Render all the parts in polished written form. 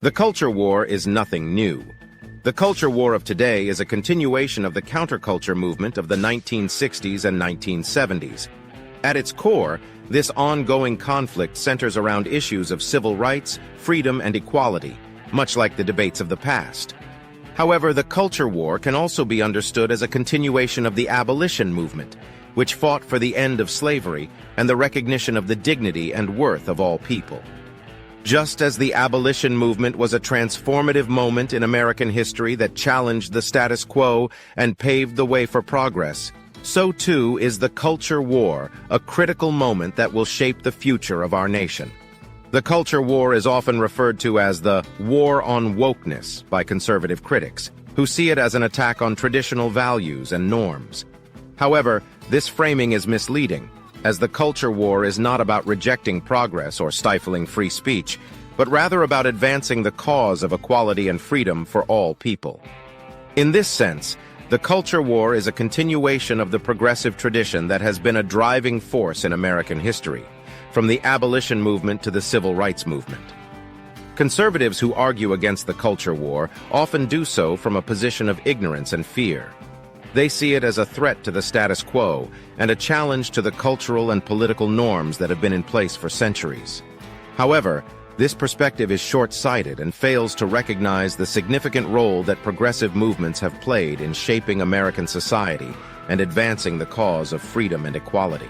The culture war is nothing new. The culture war of today is a continuation of the counterculture movement of the 1960s and 1970s. At its core, this ongoing conflict centers around issues of civil rights, freedom, and equality, much like the debates of the past. However, the culture war can also be understood as a continuation of the Abolition Movement, which fought for the end of slavery and the recognition of the dignity and worth of all people. Just as the Abolition Movement was a transformative moment in American history that challenged the status quo and paved the way for progress, so too is the culture war, a critical moment that will shape the future of our nation. The culture war is often referred to as the war on wokeness by conservative critics, who see it as an attack on traditional values and norms. However, this framing is misleading, as the culture war is not about rejecting progress or stifling free speech, but rather about advancing the cause of equality and freedom for all people. In this sense, the culture war is a continuation of the progressive tradition that has been a driving force in American history, from the Abolition Movement to the Civil Rights Movement. Conservatives who argue against the culture war often do so from a position of ignorance and fear. They see it as a threat to the status quo and a challenge to the cultural and political norms that have been in place for centuries. However, this perspective is short-sighted and fails to recognize the significant role that progressive movements have played in shaping American society and advancing the cause of freedom and equality.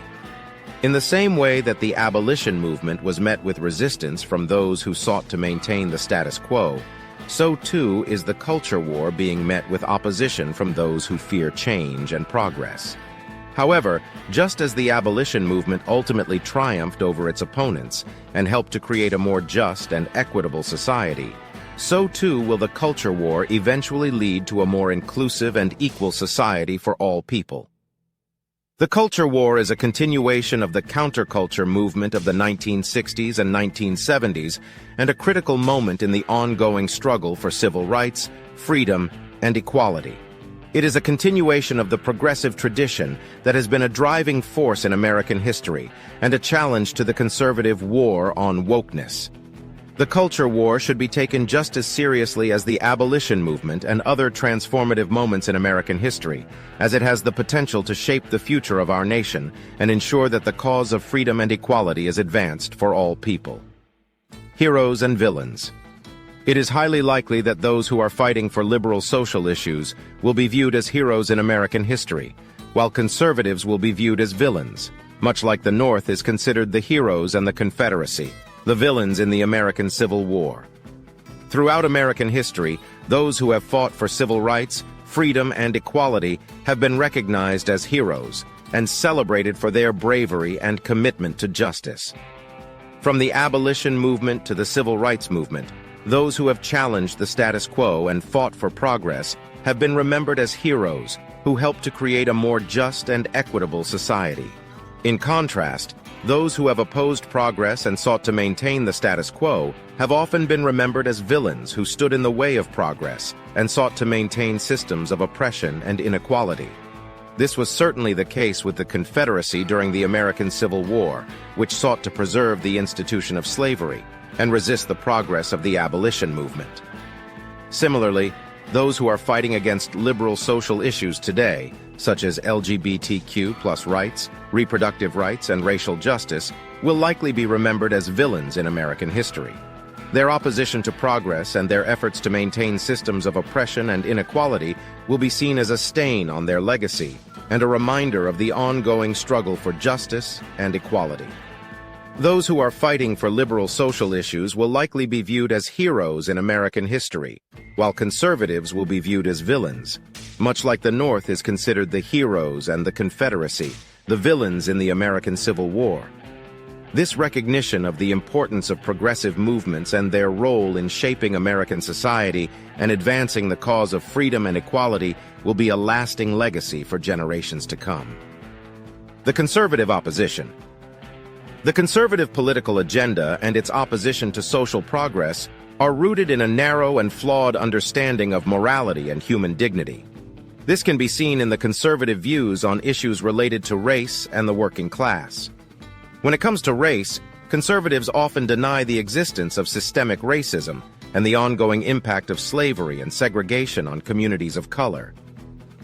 In the same way that the Abolition Movement was met with resistance from those who sought to maintain the status quo, so too is the culture war being met with opposition from those who fear change and progress. However, just as the Abolition Movement ultimately triumphed over its opponents and helped to create a more just and equitable society, so too will the culture war eventually lead to a more inclusive and equal society for all people. The culture war is a continuation of the counterculture movement of the 1960s and 1970s and a critical moment in the ongoing struggle for civil rights, freedom, and equality. It is a continuation of the progressive tradition that has been a driving force in American history and a challenge to the conservative war on wokeness. The culture war should be taken just as seriously as the Abolition Movement and other transformative moments in American history, as it has the potential to shape the future of our nation and ensure that the cause of freedom and equality is advanced for all people. Heroes and villains. It is highly likely that those who are fighting for liberal social issues will be viewed as heroes in American history, while conservatives will be viewed as villains, much like the North is considered the heroes and the Confederacy, the villains in the American Civil War. Throughout American history, those who have fought for civil rights, freedom, and equality have been recognized as heroes and celebrated for their bravery and commitment to justice. From the Abolition Movement to the Civil Rights Movement, those who have challenged the status quo and fought for progress have been remembered as heroes who helped to create a more just and equitable society. In contrast, those who have opposed progress and sought to maintain the status quo have often been remembered as villains who stood in the way of progress and sought to maintain systems of oppression and inequality. This was certainly the case with the Confederacy during the American Civil War, which sought to preserve the institution of slavery and resist the progress of the Abolition Movement. Similarly, those who are fighting against liberal social issues today, such as LGBTQ+ rights, reproductive rights, and racial justice, will likely be remembered as villains in American history. Their opposition to progress and their efforts to maintain systems of oppression and inequality will be seen as a stain on their legacy and a reminder of the ongoing struggle for justice and equality. Those who are fighting for liberal social issues will likely be viewed as heroes in American history, while conservatives will be viewed as villains, much like the North is considered the heroes and the Confederacy, the villains in the American Civil War. This recognition of the importance of progressive movements and their role in shaping American society and advancing the cause of freedom and equality will be a lasting legacy for generations to come. The conservative opposition. The conservative political agenda and its opposition to social progress are rooted in a narrow and flawed understanding of morality and human dignity. This can be seen in the conservative views on issues related to race and the working class. When it comes to race, conservatives often deny the existence of systemic racism and the ongoing impact of slavery and segregation on communities of color.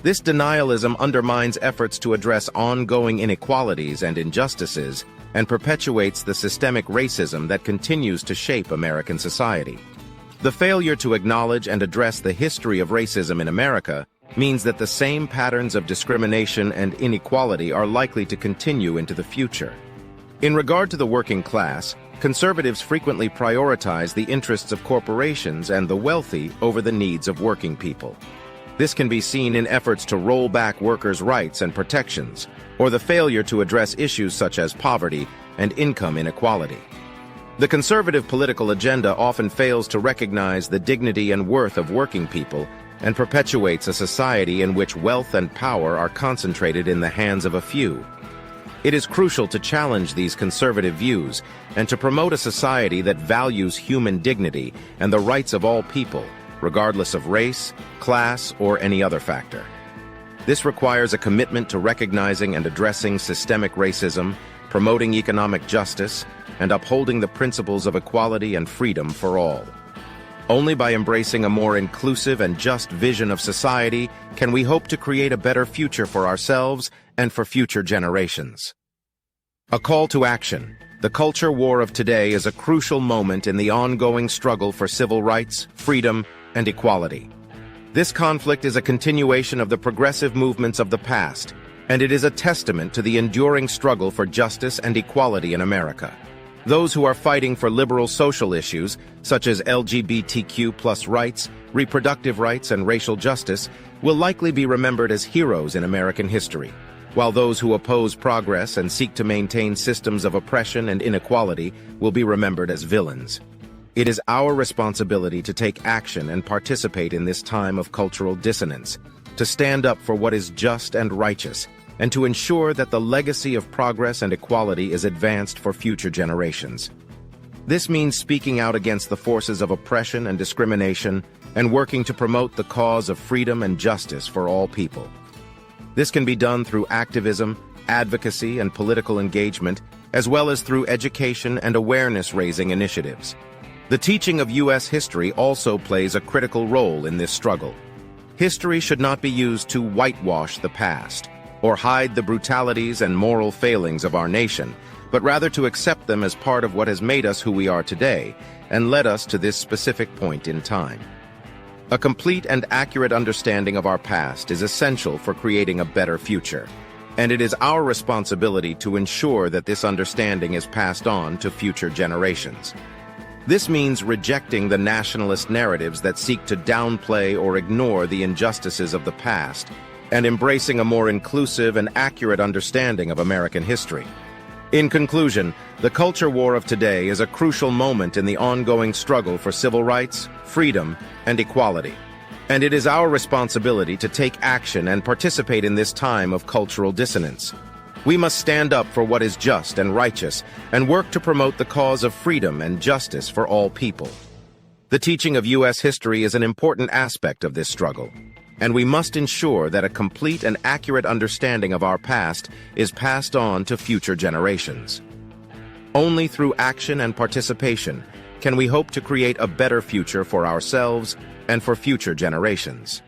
This denialism undermines efforts to address ongoing inequalities and injustices and perpetuates the systemic racism that continues to shape American society. The failure to acknowledge and address the history of racism in America means that the same patterns of discrimination and inequality are likely to continue into the future. In regard to the working class, conservatives frequently prioritize the interests of corporations and the wealthy over the needs of working people. This can be seen in efforts to roll back workers' rights and protections, or the failure to address issues such as poverty and income inequality. The conservative political agenda often fails to recognize the dignity and worth of working people and perpetuates a society in which wealth and power are concentrated in the hands of a few. It is crucial to challenge these conservative views and to promote a society that values human dignity and the rights of all people, regardless of race, class, or any other factor. This requires a commitment to recognizing and addressing systemic racism, promoting economic justice, and upholding the principles of equality and freedom for all. Only by embracing a more inclusive and just vision of society can we hope to create a better future for ourselves and for future generations. A call to action. The culture war of today is a crucial moment in the ongoing struggle for civil rights, freedom, and equality. This conflict is a continuation of the progressive movements of the past, and it is a testament to the enduring struggle for justice and equality in America. Those who are fighting for liberal social issues, such as LGBTQ+ rights, reproductive rights, and racial justice, will likely be remembered as heroes in American history, while those who oppose progress and seek to maintain systems of oppression and inequality will be remembered as villains. It is our responsibility to take action and participate in this time of cultural dissonance, to stand up for what is just and righteous, and to ensure that the legacy of progress and equality is advanced for future generations. This means speaking out against the forces of oppression and discrimination and working to promote the cause of freedom and justice for all people. This can be done through activism, advocacy, and political engagement, as well as through education and awareness-raising initiatives. The teaching of U.S. history also plays a critical role in this struggle. History should not be used to whitewash the past or hide the brutalities and moral failings of our nation, but rather to accept them as part of what has made us who we are today and led us to this specific point in time. A complete and accurate understanding of our past is essential for creating a better future, and it is our responsibility to ensure that this understanding is passed on to future generations. This means rejecting the nationalist narratives that seek to downplay or ignore the injustices of the past and embracing a more inclusive and accurate understanding of American history. In conclusion, the culture war of today is a crucial moment in the ongoing struggle for civil rights, freedom, and equality. And it is our responsibility to take action and participate in this time of cultural dissonance. We must stand up for what is just and righteous and work to promote the cause of freedom and justice for all people. The teaching of U.S. history is an important aspect of this struggle, and we must ensure that a complete and accurate understanding of our past is passed on to future generations. Only through action and participation can we hope to create a better future for ourselves and for future generations.